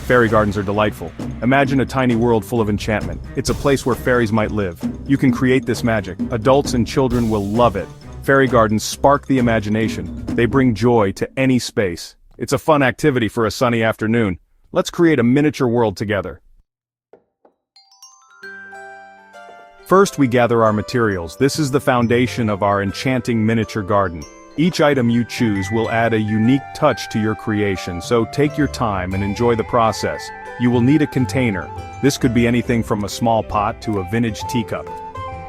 Fairy gardens are delightful. Imagine a tiny world full of enchantment. It's a place where fairies might live. You can create this magic. Adults and children will love it. Fairy gardens spark the imagination. They bring joy to any space. It's a fun activity for a sunny afternoon. Let's create a miniature world together. First, we gather our materials. This is the foundation of our enchanting miniature garden. Each item you choose will add a unique touch to your creation, so take your time and enjoy the process. You will need a container. This could be anything from a small pot to a vintage teacup.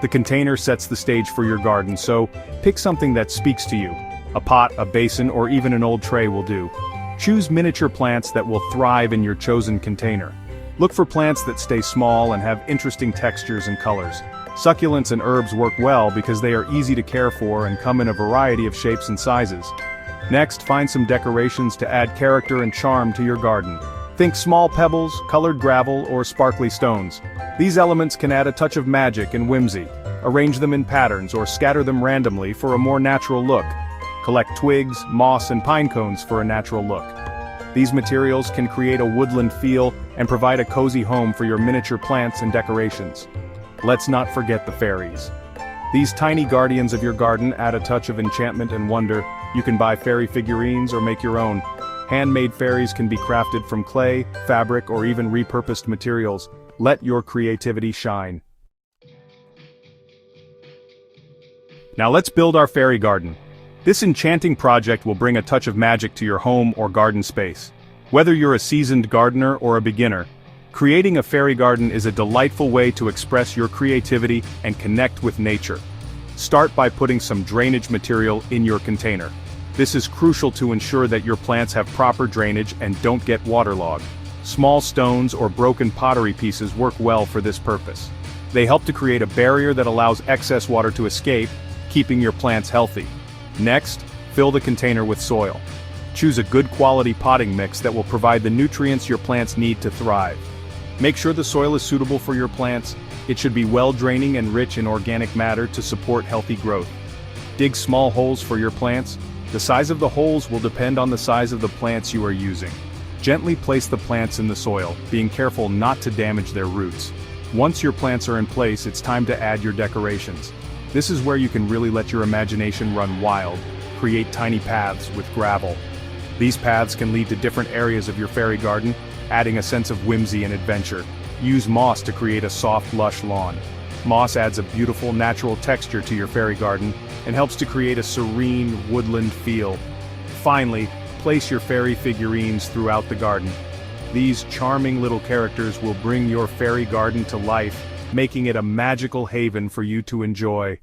The container sets the stage for your garden, so pick something that speaks to you. A pot, a basin, or even an old tray will do. Choose miniature plants that will thrive in your chosen container. Look for plants that stay small and have interesting textures and colors. Succulents and herbs work well because they are easy to care for and come in a variety of shapes and sizes. Next, find some decorations to add character and charm to your garden. Think small pebbles, colored gravel, or sparkly stones. These elements can add a touch of magic and whimsy. Arrange them in patterns or scatter them randomly for a more natural look. Collect twigs, moss, and pine cones for a natural look. These materials can create a woodland feel and provide a cozy home for your miniature plants and decorations. Let's not forget the fairies. These tiny guardians of your garden add a touch of enchantment and wonder. You can buy fairy figurines or make your own. Handmade fairies can be crafted from clay, fabric, or even repurposed materials. Let your creativity shine. Now let's build our fairy garden. This enchanting project will bring a touch of magic to your home or garden space. Whether you're a seasoned gardener or a beginner, creating a fairy garden is a delightful way to express your creativity and connect with nature. Start by putting some drainage material in your container. This is crucial to ensure that your plants have proper drainage and don't get waterlogged. Small stones or broken pottery pieces work well for this purpose. They help to create a barrier that allows excess water to escape, keeping your plants healthy. Next, fill the container with soil. Choose a good quality potting mix that will provide the nutrients your plants need to thrive. Make sure the soil is suitable for your plants. It should be well-draining and rich in organic matter to support healthy growth. Dig small holes for your plants. The size of the holes will depend on the size of the plants you are using. Gently place the plants in the soil, being careful not to damage their roots. Once your plants are in place, it's time to add your decorations. This is where you can really let your imagination run wild. Create tiny paths with gravel. These paths can lead to different areas of your fairy garden, adding a sense of whimsy and adventure. Use moss to create a soft, lush lawn. Moss adds a beautiful, natural texture to your fairy garden and helps to create a serene, woodland feel. Finally, place your fairy figurines throughout the garden. These charming little characters will bring your fairy garden to life, making it a magical haven for you to enjoy.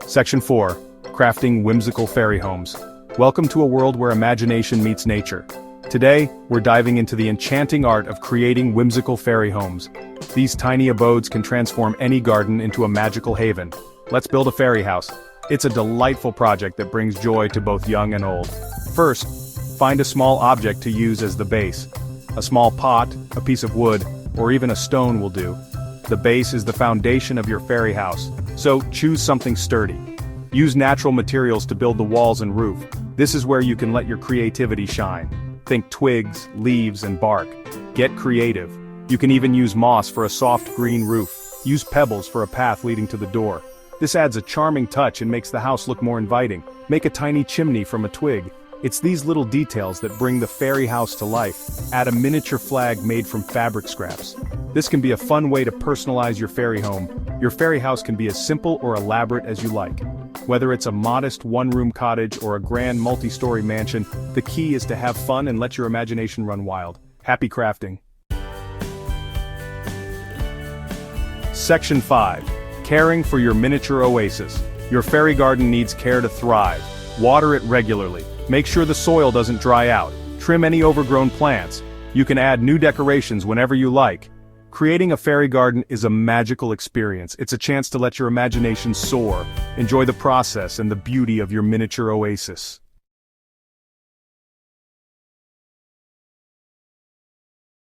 Section 4. Crafting Whimsical Fairy Homes. Welcome to a world where imagination meets nature. Today, we're diving into the enchanting art of creating whimsical fairy homes. These tiny abodes can transform any garden into a magical haven. Let's build a fairy house. It's a delightful project that brings joy to both young and old. First, find a small object to use as the base. A small pot, a piece of wood, or even a stone will do. The base is the foundation of your fairy house, so choose something sturdy. Use natural materials to build the walls and roof. This is where you can let your creativity shine. Think twigs, leaves, and bark. Get creative. You can even use moss for a soft green roof. Use pebbles for a path leading to the door. This adds a charming touch and makes the house look more inviting. Make a tiny chimney from a twig. It's these little details that bring the fairy house to life. Add a miniature flag made from fabric scraps. This can be a fun way to personalize your fairy home. Your fairy house can be as simple or elaborate as you like. Whether it's a modest one-room cottage or a grand multi-story mansion, the key is to have fun and let your imagination run wild. Happy crafting! Section 5. Caring for your miniature oasis. Your fairy garden needs care to thrive. Water it regularly. Make sure the soil doesn't dry out. Trim any overgrown plants. You can add new decorations whenever you like. Creating a fairy garden is a magical experience. It's a chance to let your imagination soar. Enjoy the process and the beauty of your miniature oasis.